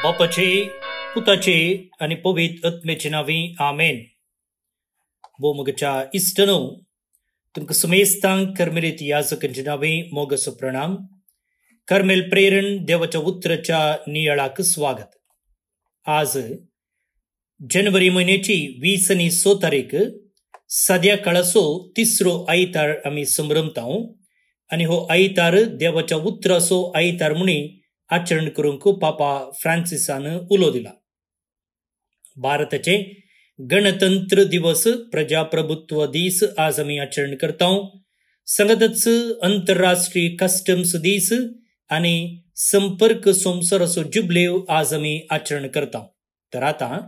बापाचे पुताचे आणि पवित्र आत्म्याचे नावे आमेन. बोमगच्या इष्टनो तुमका समेस्तांक कर्मेलीत याजकांचे नावे मोगस प्रणाम. कर्मेल प्रेरण देवाच्या उतराच्या नियाळाक स्वागत. आज जानेवारी महिन्याची 20 तारीख सद्या काळाचो तिसरो आयतार आम्ही संभ्रमताव आणि हो आयतार देवाच्या उतराचो आयतार म्हणी आचरण करूंक पापा फ्रांसिसान उलो दिला. भारताचे गणतंत्र दिवस प्रजाप्रभुत्व दीस आज आम्ही आचरण करता. संगतच आंतरराष्ट्रीय कस्टम्स दीस आणि संपर्क संसाराचो जुबलेव आज आम्ही आचरण करता. तर आता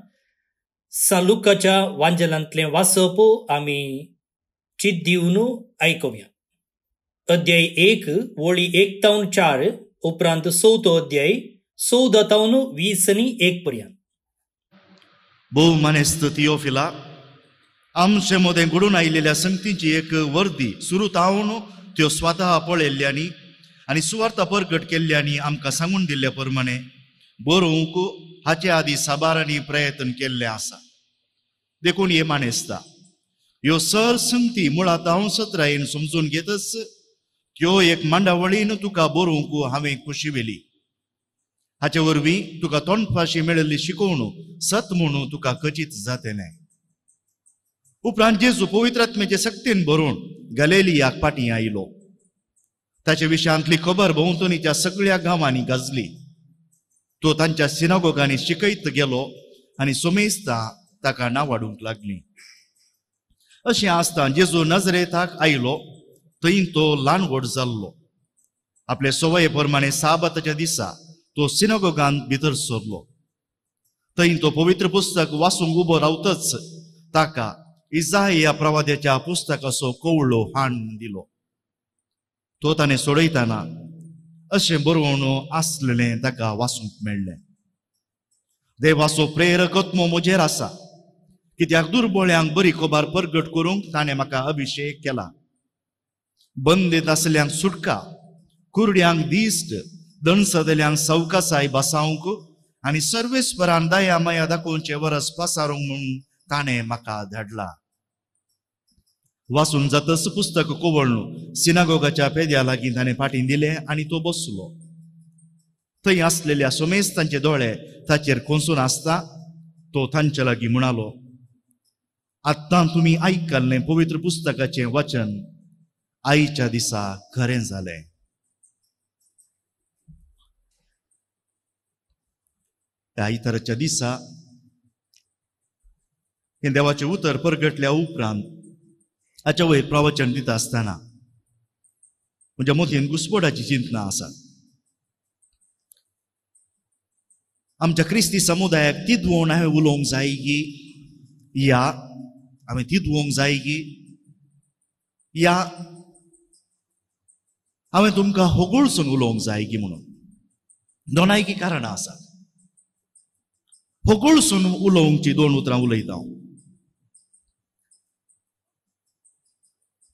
लुकाच्या वांजलांतले वाचप आम्ही चित दिवन ऐकूया. अध्याय 1 वळी 1-4 उपरांत 7 अध्याय 14-20 पर्यंत. बहुमानेस्त थियोफिला, आमचे मोदें घडून आयिल्ल्या संगतीची एक वर्दी सुरू तावन त्यो स्वता पळयल्ल्यानी आनी सुवार्ता परगट केल्ल्यानी आमकां सांगून दिल्ल्या प्रमाणे बरोवंक हाचे आदी साबारांनी प्रयत्न केल्ले आसा. देखून हे मानेस्ता ह्यो सर संगती मुळात हांव सत्रायेन समजून घेतच त्यो एक मांडावळीन तुका बरोवंक हांवें खुशी वेली. हाचे वरवीं तुका तोंडपाशी मेळिल्ली शिकवणूक सत म्हणून तुका खचित जातलें. उपरांत जेजू पवित्र आत्म्याचे सक्तीन बरोवन गलिलियाक पाटी आयलो. ताचे विशयांतली खबर भोंवतणीच्या सगळ्या गांवांनी गाजली. तो तांच्या सिनागोगांनी शिकयत गेलो आनी सोमेस्ता ताका नांवाडूंक लागली. अशें आसता जेजू नजरेताक आयलो. थंय तो ल्हान व्हड जाल्लो. आपले सवये प्रमाणे साबाताच्या दिसा तो सिनागोगांत भितर सरलो. थंय तो पवित्र पुस्तक वाचूंक उबो रावतच ताका इसाया प्रवाद्याच्या पुस्तकाचो कवळो हाण दिलो. तो ताणें सोडयतना अशें बरोवन आसलेलें ताका वाचूंक मेळ्ळें. देवाचो प्रेरक आत्मो म्हजेर आसा, कित्याक दुर्बळ्यांक बरी खबर परगट करूंक ताणें म्हाका अभिशेक केला. बंदीत आसल्यांक सुटका, कुरड्यांक दिश्ट, दणसदल्यांक सवकासाय बसावंक आनी सर्वेस्परान दया माया दाखोवचे वरस पसारूंक म्हूण ताणें म्हाका धाडला. वाचून जातच पुस्तक कोवळून सिनागोगाच्या पेद्या लागीं ताणें फाटीं दिलें आनी तो बसलो. थंय आसलेल्या सोमेस्तांचे दोळे ताचेर खोसून आसता तो तांचे लागीं म्हणालो, आत्तां तुमी आयकल्लें पवित्र पुस्तकाचें वचन आईच्या दिसा खरें जालें. आयताराच्या दिसा हे देवाचे उतर परगटल्या उपरांत हाच्या वयर प्रवचन दिता आसतना म्हज्या मतीन घुसपडाची चिंतना आसा. आमच्या क्रिस्ती समुदायाक तिदवून हांवें उलोवंक जाय की या हांवें तिदवूंक जाय की या हांवें तुमकां होगोळसून उलोवंक जाय की म्हणून दोनायकी कारणां आसा. होगोळसून उलोवंकची 2 उतरां उलयता हांव.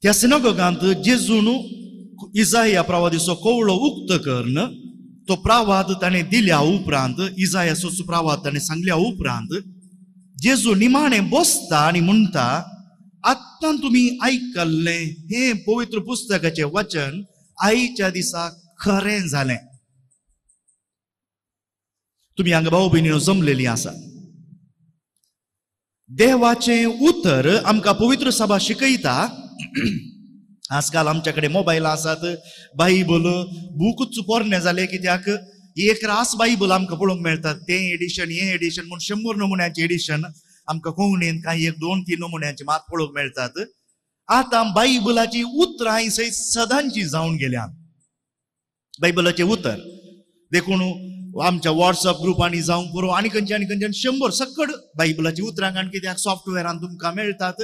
त्या सिनागोगांत जेजून इसाया प्रवादीचो कवळो उक्त करून तो प्रवाद ताणें दिल्या उपरांत इसायाचो प्रवाद ताणें सांगल्या उपरांत जेजू निमाणें बसता आनी म्हणटा, आत्तां तुमी आयकल्लें हें पवित्र पुस्तकाचें वचन आईच्या दिसा खरें जालें. तुमी हांगा भाऊ भयणीनो जमलेलीं आसा. देवाचें उतर आमकां पवित्र सभा शिकयता. आजकाल आमच्या कडेन मोबायल आसात, बायबल बुकूच पोरणे जाले, कित्याक एक रास बायबल आमकां पळोवंक मेळटात. तें एडिशन हें एडिशन म्हूण 100 नमुन्याचें एडिशन आमकां कोंकणीन काही 1-2-3 नमुन्याचे मात पळोवंक मेळटात. आतां बायबलाची उतरां सयत सदांची जावन गेल्यात. बायबलाचें उतर देखून आमच्या व्हॉट्सअप ग्रुपांनी जावं पुरो आनी खंयच्यान 100 सकड बायबलाची उतरां काण, कित्याक सॉफ्टवेरान तुमकां मेळटात.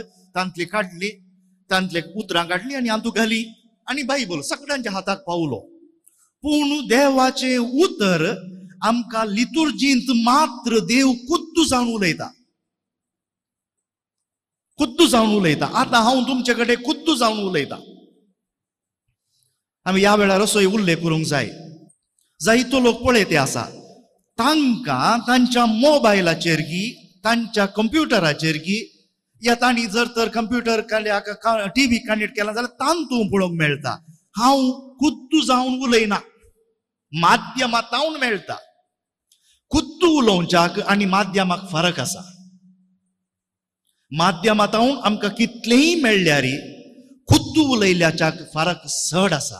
तांतले उतरां काडली आनी हातूंत घाली आनी बायबल सगळ्यांच्या हाताक पावलो. पूण देवाचें उतर आमकां लितुर्जींत मात्र देव खुद्द जावन उलयता. खुद्द जावन उलयता. आतां हांव तुमचे कडेन खुद्द जावन उलयता. आमी ह्या वेळार असोय उल्लेख करूंक जाय, जायतो लोक पळयते आसा तांकां तांच्या मोबायलाचेर की तांच्या कंप्युटराचेर की या तांणी जर तर कंप्युटर टीव्ही कनेक्ट केला जाल्यार तांतूं पळोवंक मेळटा. हांव खुद्दू जावन उलयना, माध्यमांतावन मेळटा. खुद्दू उलोवच्याक आनी माध्यमाक फरक आसा. माध्यमांतावन आमकां कितलेंय मेळल्यार खुद्दू उलयल्याच्याक फरक चड आसा.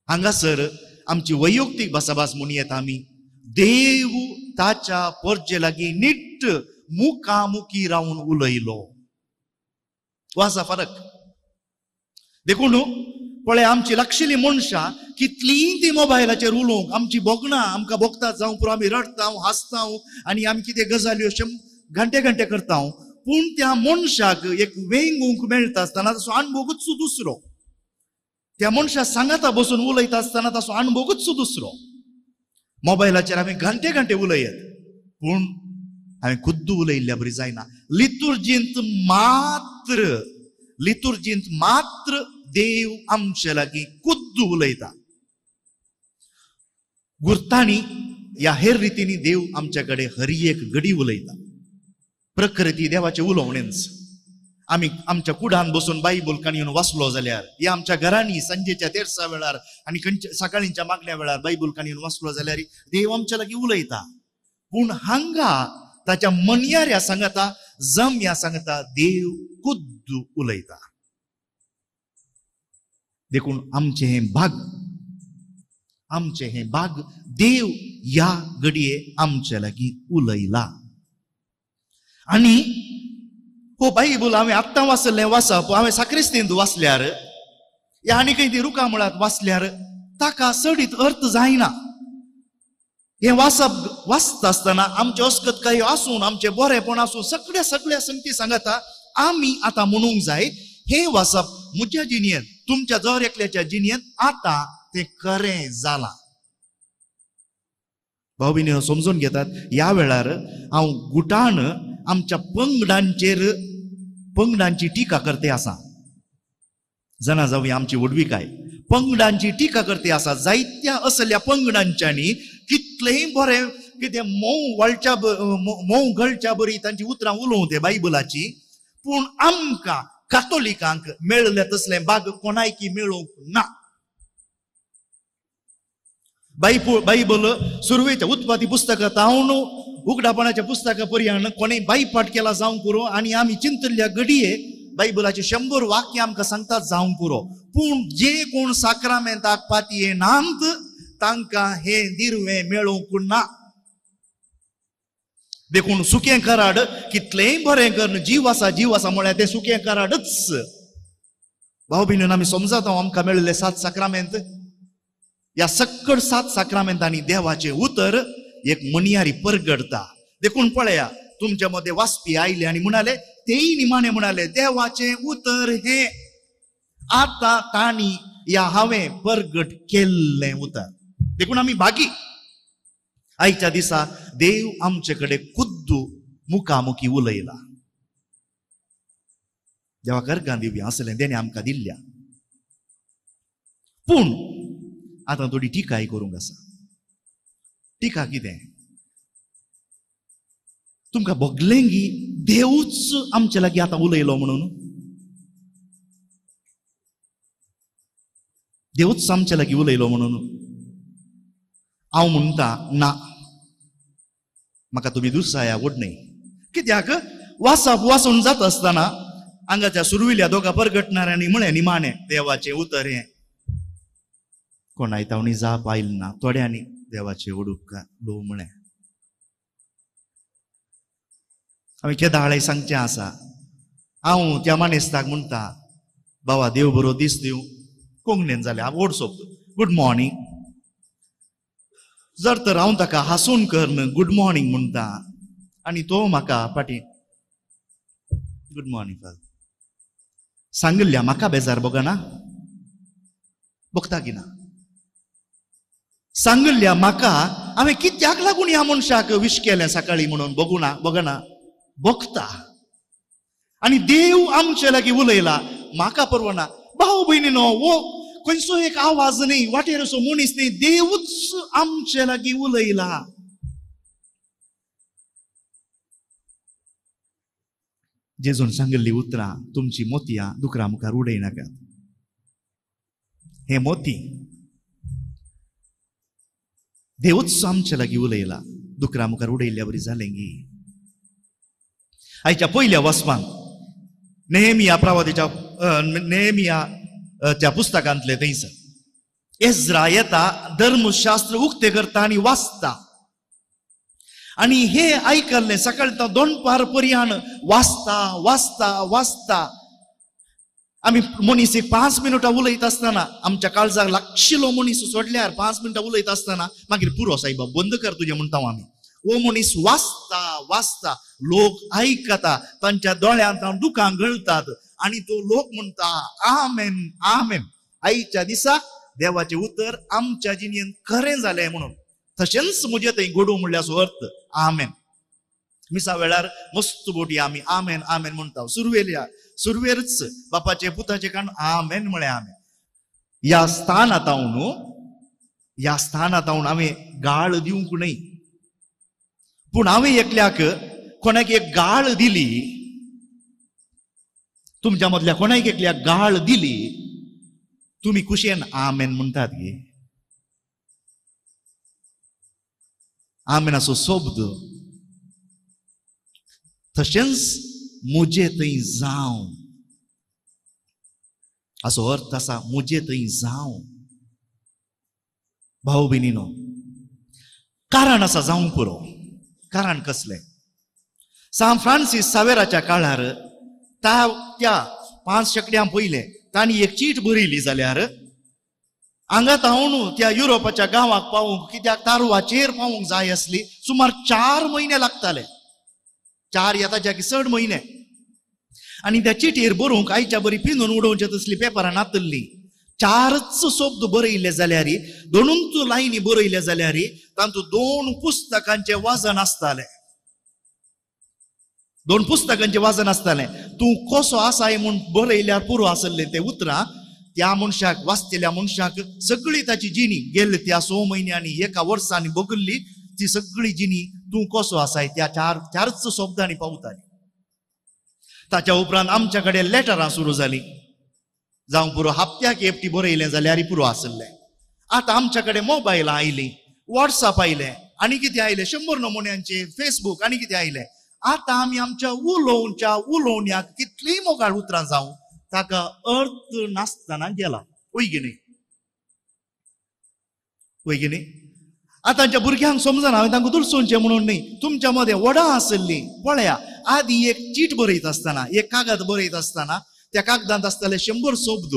हांगासर आमची वैयक्तीक भासाभास म्हणून येता आमी देव ताच्या परजे लागीं नीट मुखामुखी रावन उलयलो. हो आसा फरक. देखून पळय आमची लागशिल्ली मनशां कितलींय ती मोबायलाचेर उलोवंक आमची बोगणां आमकां बोगतात जावं पुरो आमी रडता हांसता आनी आमी कितें गजाल्यो घंटे घंटे करता. पूण त्या मनशाक एक वेंगूंक मेळटा आसतना ताचो अणभवूच दुसरो. त्या मनशा सांगाता बसून उलयता आसतना ताचो अणभवूच दुसरो. मोबायलाचेर आमी घंटे घंटे उलयत पूण हांवें खुद्द उलयल्ल्या बरी जायना. लितुर्जींत मात्र देव आमचे लागीं खुद्द उलयता. गुर्तांनी या हेर रितींनी देव आमचे कडेन हर एक घडी उलयता. प्रकृती देवाचे उलोवणेंच. आमी आमच्या कुडान बसून बायबल काणयेन वाचलो जाल्यार या आमच्या घरांनी सांजेच्या तेरसा वेळार आनी सकाळींच्या मागण्या वेळार बायबल काणयेन वाचलो जाल्यार देव आमच्या लागीं उलयता. पूण हांगा ताच्या मन्याऱ्या सांगता जम्या सांगता देव खुद्द उलयता. देखून आमचे हे भाग देव या घडये आमच्या लागीं उलयला. आनी हो बायबल हांवें आत्तां वाचलें वाचप हांवें साक्रिस्तींत वाचल्यार या आनी खंय ती रुखामळांत वाचल्यार ताका चडीत अर्थ जायना. हे वाचता आसतना आमचे अस्कतकाय आसून आमचे बरेपण आसून सगळ्या संगती सांगता आमी आतां म्हणूंक जाय हे वाचप म्हज्या जिणेंत तुमच्या दर एकल्याच्या जिणेंत आतां तें खरें जालां. भाव भयणीनो समजून घेतात ह्या वेळार हांव गुटान आमच्या पंगडांची टिका करते आसा. जना जावं आमची वडविकाय पंगडांची टिका करते आसा. जायत्या असल्या पंगडांच्यांनी कितलेंय बरें कितें मोव घडच्या बरी तांची उतरां उलोवं ते बायबलाची. पूण आमकां कातोलिकांक मेळले तसलें भाग कोणायकी मेळोवंक ना. बायबल सुरवेच्या उत्पत्ती पुस्तकांत उगडापणाच्या पुस्तका पर्यंत कोणें बायपाठ केला जावं पुरो आनी आमी चिंतल्ल्या घडये बायबलाचे 100 वाक्य आमकां सांगतात जावं पुरो. पूण जे कोण साक्रामेंताक पातये नांत तांकां हे दिरवें मेळोवंक ना. देखून सुकें कराड कितलेंय बरें करन जीव आसा म्हळ्यार तें सुकें कराडच. भाव भयणीनो आमी समजता आमकां मेळिल्ले 7 साक्रामेंत या सकड 7 साक्रामेंतांनी देवाचे उतर एक मनियारी परगडता. देखून पळया तुमच्या मध्ये वाचपी आयले आनी म्हणाले तेय निमाणे म्हणाले देवाचे उतर हे आतां तांणी या हांवें परगट केल्लें उतर. देखून आमी भागी. आयच्या दिसा देव आमचे कडेन खुद्द मुखामुखी उलयला. देवा करगां दिवया असलें तेणें आमकां दिल्ल्या. पूण आतां थोडी टिकाय करूंक आसा. टिका कितें तुमकां भोगलें की देवूच आमचे लागीं आतां उलयलो म्हणून. देवूच आमचे लागीं उलयलो म्हणून हांव म्हणटा ना. म्हाका तुमी दुसाया वडनय. कित्याक वाचून जाता आसतना हांगाच्या सुरविल्या दोगा परगटणाऱ्यांनी म्हळें निमाणें देवाचें उतर हें कोणाय तावणी जाप आयल ना. थोड्यांनी देवाचे उपकार लो म्हळें. हांवें केदाळे सांगचें आसा. हांव त्या मानेस्ताक म्हणटा बाबा देव बरो दीस दिवं. कोंकणीन जालें हांव ओड सोंप गुड मॉर्निंग. जर तर हांव ताका हांसून करन गुड मॉर्निंग म्हणटा आनी तो म्हाका फाटीं गुड मॉर्निंग सांगल्या म्हाका बेजार बगना बगता की ना. सांगल्या म्हाका हांवें कित्याक लागून ह्या मनशाक विश केलें सकाळीं म्हणून बगना बगता. आनी देव आमचे लागीं उलयला म्हाका परवना. भाव भयणीनो वो खंयचो एक आवाज न्ही वाटेर असो मनीस न्ही देवूच आमचे लागीं उलयला. जेजून सांगिल्ली उतरां तुमची मोतयां दुकरा मुखार उडयनाकात. हे मोती देवूच आमचे लागीं उलयला, दुकरा मुखार उडयल्ल्या बरी जालें गी. आयच्या पयल्या वचपान नेहमिया प्रवादीच्या नेहमिया त्या पुस्तकांतले थंयसर एज्रा येता, धर्मशास्त्र उक्ते करता आनी वाचता. आणि हे आयकल्लें सकाळी दोनपार पर्यान वाचता वाचता वाचता. आमी मनीस एक 5 मिनटां उलयत आसतना आमच्या काळजाक लागशिल्लो मनीस सोडल्यार 5 मिनटां उलयत आसतना मागीर पुरो सायबा बंद कर तुजें म्हणटा आमी. वो मनीस वाचता वाचता, लोक आयकता, तांच्या दोळ्यांत दुकां गळटात आनी तो लोक म्हणटा आमेन आमेन. आयच्या दिसा देवाचें उतर आमच्या जिणेंत खरें जालें म्हणून. तशेंच म्हजे थंय घडोवं म्हणल्यार अर्थ आमेन. मिसा वेळार मस्त बोटी आमी आमेन आमेन म्हणटा. सुरवेरच बापाचे पुताचे काण आमेन म्हळें आमेन. ह्या स्थानांत हांव हांवें गाळ दिवंक न्हय, पूण हांवें एकल्याक कोणाक एक गाळ दिली, तुमच्या मदल्या कोणाक एकल्याक गाळ दिली, तुमी कुशेन आमेन म्हणटात गे. आमेनाचो शब्द तशेंच म्हजे थंय जावं असो अर्थ आसा. म्हजे थंय जावं. भाऊ भयणीनो, कारण आसा जावंक पुरो. कारण कसलें? सान फ्रांसीस सावेराच्या काळार त्या 5 शेंकड्यां पयले तांणी एक चीट बरयली जाल्यार हांगा हांव त्या युरोपाच्या गांवाक पावूंक, कित्याक तारुवाचेर पावूंक जाय आसली, सुमार 4 म्हयने लागताले. 4 येताच्या की 6 म्हयने. आनी त्या चिटीर बरोवंक आयच्या बरी पिनून उडोवचे तसली पेपरां नातल्ली. 4च शब्द बरयले जाल्यार, 2 लायनी बरयले जाल्यार तातूंत 2 पुस्तकांचे वाजन आसतालें. 2 पुस्तकांचे वाजन आसतालें. तूं कसो आसाय म्हूण बरयल्यार पुरो आसलें तें उतरां. त्या मनशाक, वाचतेल्या मनशाक सगळी ताची जिणी गेल्ले त्या 6 म्हयन्यांनी 1 वर्सांनी बगल्ली ती सगळी जिणी तूं कसो आसाय त्या 4च शब्दांनी पावताली. ताच्या उपरांत आमच्या कडेन लेटरां सुरू जालीं. जावं पुरो हप्त्याक एकटी बरयलें जाल्यार पुरो आसलें. आतां आमच्या कडेन मोबायलां आयलीं, वॉट्सॅप आयलें, आनी कितें आयलें, 100 नमुन्यांचे फेसबूक आनी कितें आयलें. आतां आमी आमच्या उलोवण्याक कितलींय मोगाळ उतरां जावं ताका अर्थ नासतना गेला. वय गे न्ही. आतांच्या भुरग्यांक समजना हांवें तांकां दुरसोवचें म्हणून न्ही. तुमच्या मदें वडां आसलीं पळया. आदीं एक चीट बरयत आसतना, एक कागद बरयत आसतना त्या कागदांत आसताले 100 शब्द.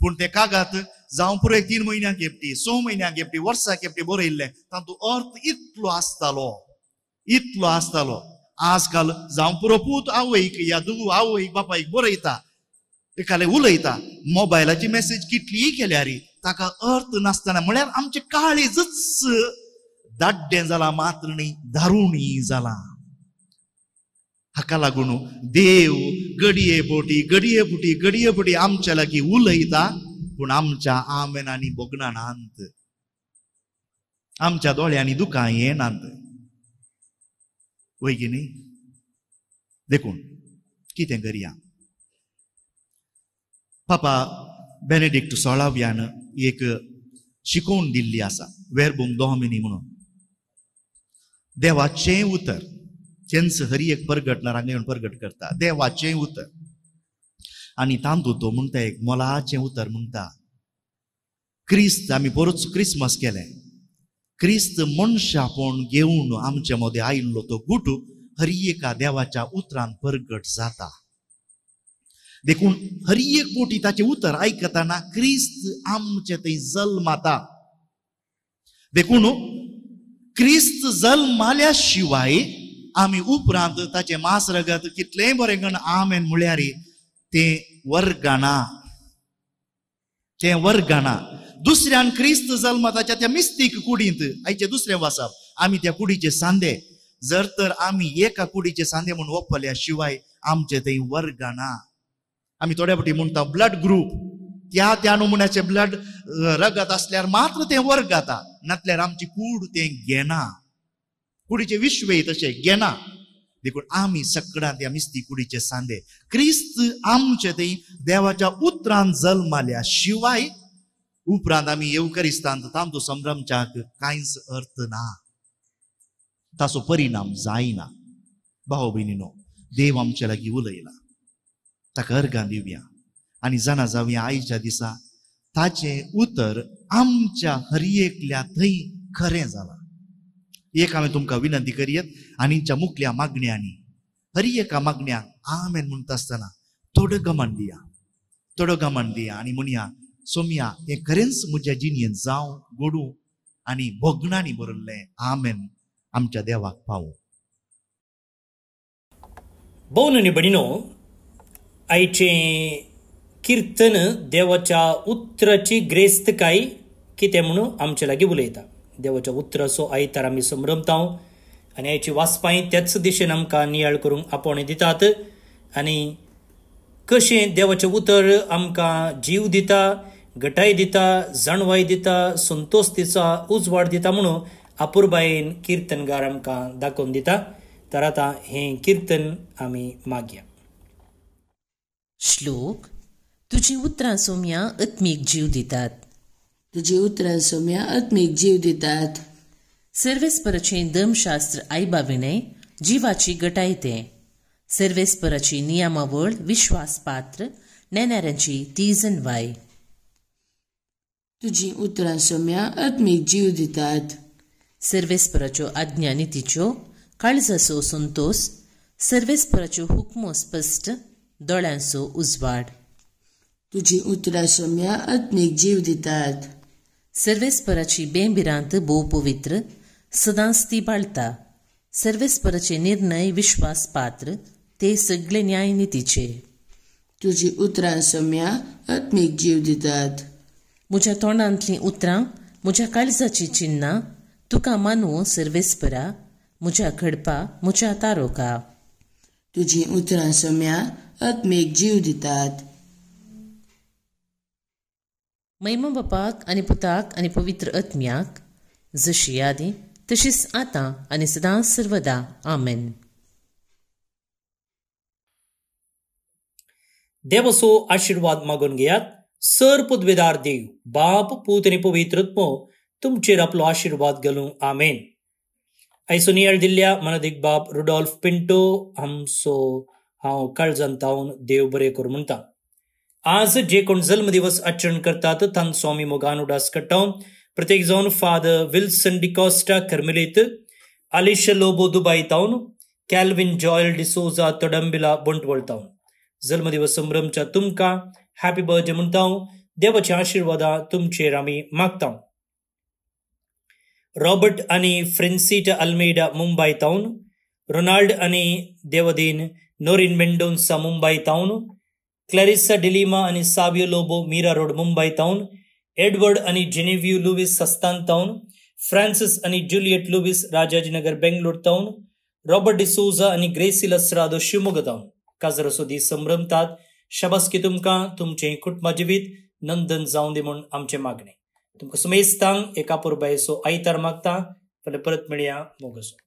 पूण ते कागद जावं पुरो 3 म्हयन्यांक एकटी, 6 म्हयन्यांक एकटी, वर्साक एकटी बरयल्ले, तातूंत अर्थ इतलो आसतालो. आजकाल जावं पुरो पूत आवयक या धुव आवयक बापायक बरयता, एकाले उलयता, मोबायलाची मेसेज कितलीय केल्यार ताका अर्थ नासतना. म्हळ्यार आमचें काळीजच दाड्डें जालां, मात्र न्ही दारुणी जालां. हाका लागून देव घडये पोटी आमच्या लागीं उलयता, पूण आमच्या आमेनांनी बोगणानांत, आमच्या दोळ्यांनी दुकां येनात. वय गे न्ही. देखून कितें करया. पापा बेनेडिक्ट 16व्यान एक शिकोवन दिल्ली आसा, वेरबुम डॉमिनी म्हणून. देवाचें उतर जेन्स हरी एक परगटणार हांगा येवन परगट करता. देवाचें उतर. आनी तांतूंत तो म्हणटा एक मोलाचें उतर म्हणटा. क्रिस्त, आमी बरोच क्रिसमस केलें. क्रिस्त मनशापण घेवन आमचे मदें आयिल्लो तो गुटू हरी एका देवाच्या उतरान परगट जाता. देखून हरी एक पोटी ताचें उतर आयकतना क्रिस्त आमचे थंय जल्माता. देखून क्रिस्त जल्माल्या शिवाय आमी उपरांत ताचें मास रगत कितलेंय बरें गण आमेन म्हळ्यार तें वर्गाना. दुसऱ्यान क्रिस्त जल्माताच्या त्या मिस्तीक कुडींत आयचे दुसरें वचप. आमी त्या कुडीचे सांदे, जर तर आमी एका कुडीचे सांदे म्हणून ओपल्या शिवाय आमचे थंय वर्गाना. आमी थोड्या फावटी म्हणटा ब्लड ग्रुप, त्या नमुन्याचे ब्लड रगत असल्यार मात्र तें वर्गाता, नातल्यार आमची कूड तें घेना. कुडीचे विश्वय तशें घेना. देखून आम्ही सगळ्यांत ह्या मिस्ती कुडीचे सांदे क्रिस्त आमचे थंय देवाच्या उतरांत जल्माल्या शिवाय उपरांत आमी येवकरिस्तांत तांचो संभ्रमच्याक कांयच अर्थ ना, ताचो परिणाम जायना. भाव भयणीनो, देव आमचे लागीं उलयला, ताका अर्गां दिवया आनी जाणा जावया आयच्या दिसा ताचे उतर आमच्या हर एकल्या थंय खरें जाला. एक हांवें तुमकां विनंती करीत, आनीच्या मुखल्या मागण्यांनी हर एका मागण्याक आमेन म्हणटा आसतना थोडो गमन दिया आनी म्हणया सोमया हें खरेंच म्हज्या जिणेंत जावं घडूं आनी भोगणांनी बरयल्लें. आमेन. आमच्या देवाक पावो. भोवन आनी भयणीनो, आयचें किर्तन देवाच्या उतराची ग्रेस्तकाय कितें म्हणून आमचे लागीं उलयता. देवाच्या उतराचो आयतार आमी संभ्रमता आनी आयची वाचपाय त्याच दिशेन आमकां नियाळ करूंक आपोवणें दितात. आनी कशें देवाचें उतर आमकां जीव दिता, घटाय दिता, जाणवाय दिता, संतोष दिता, उजवाड दिता म्हणून अपुरबायेन किर्तनगार आमकां दाखोवन दिता. तर आतां हें किर्तन आमी मागया. श्लोक. तुजी उतरां सोम्या आत्मीक जीव दितात. तुजी उतरां सोम्या आत्मीक जीव दितात. सर्वेस्पराचें धर्मशास्त्र आयबाविणें जिवाची घटायते. सर्वेस्पराची नियमावळ विश्वासपात्र नेणाऱ्यांची ती जणवाय. तुजी उतरां सोम्या आत्मीक जीव दितात. सर्वेस्पराच्यो आज्ञा नितीच्यो काळजाचो संतोष. सर्वेस्पराच्यो हुक्मो स्पश्ट दोळ्यांचो उजवाड. तुजी उतरां सोम्या आत्मीक जीव दितात. सर्वेस्पराची बेंबिरांत भोव पवित्र सदांच ती बाळता. सर्वेस्पराचे निर्णय विश्वास पात्र ते सगळे न्याय नितीचे. तुजी उतरां सोम्या आत्मीक जीव दितात. म्हज्या तोंडांतलीं उतरां म्हज्या काळजाची चिन्नां तुका मानवो सर्वेस्परा म्हज्या घडपा म्हज्या तारोका. तुजी उतरां सोम्या आत्मीक जीव दितात. महिमा बापाक आनी पुताक आनी पवित्र आत्म्याक जशी आदी तशीच आतां आनी सदांच सर्वदा. आमेन. देवाचो आशिर्वाद मागून घेयात. सर पदवेदार देव, बाप, पूत आनी पवित्र आत्मो तुमचेर आपलो आशिर्वाद घालूं. आमेन. आयचो नियाळ दिल्ल्या मनादीक बाब रुडॉल्फ पिंटो आमचो हांव काळजांतावन देव बरें करूं म्हणटा. आज जे कोण जल्मदिवस आचरण करतात तांचो आमी मोगान उडास काडटा. प्रत्येक जावन फादर विल्सन डिकॉस्टा कर्मेलीत, आलिशा लोबो दुबाय तावन, कॅल्विन जॉयल डिसोजा तोडंबिला बोंटवळ तावन जल्मदिवस संभ्रमच्या तुमकां हॅपी बर्थडे म्हणटा. देवाच्या आशिर्वादा तुमचेर आमी मागता. रॉबर्ट आनी फ्रेन्सिटा अल्मेडा मुंबय तावन, रोनाल्ड आनी देवदीन नोरिन मेंडोन्सा मुंबय तावन, क्लॅरिसा डिलिमा आनी सावियो लोबो मीरा रोड मुंबय तावन, एडवर्ड आनी जेनेव्यू लुईस सस्तान तावन, फ्रांसिस आनी जुलियट लुईस राजाजीनगर बेंगलोर तावन, रॉबर्ट डिसोजा आनी ग्रेसिला स्रादो शिवमोगा तावन काजराचो दीस संभ्रमतात. शाबासकी तुमकां, तुमचें कुटुंबा जिवीत नंदन जावं दी म्हूण आमचें मागणें. तुमकां सुमेस्तांक एका पुरबायेचो आयतार मागता. फाल्यां परत मेळया. मोगसो.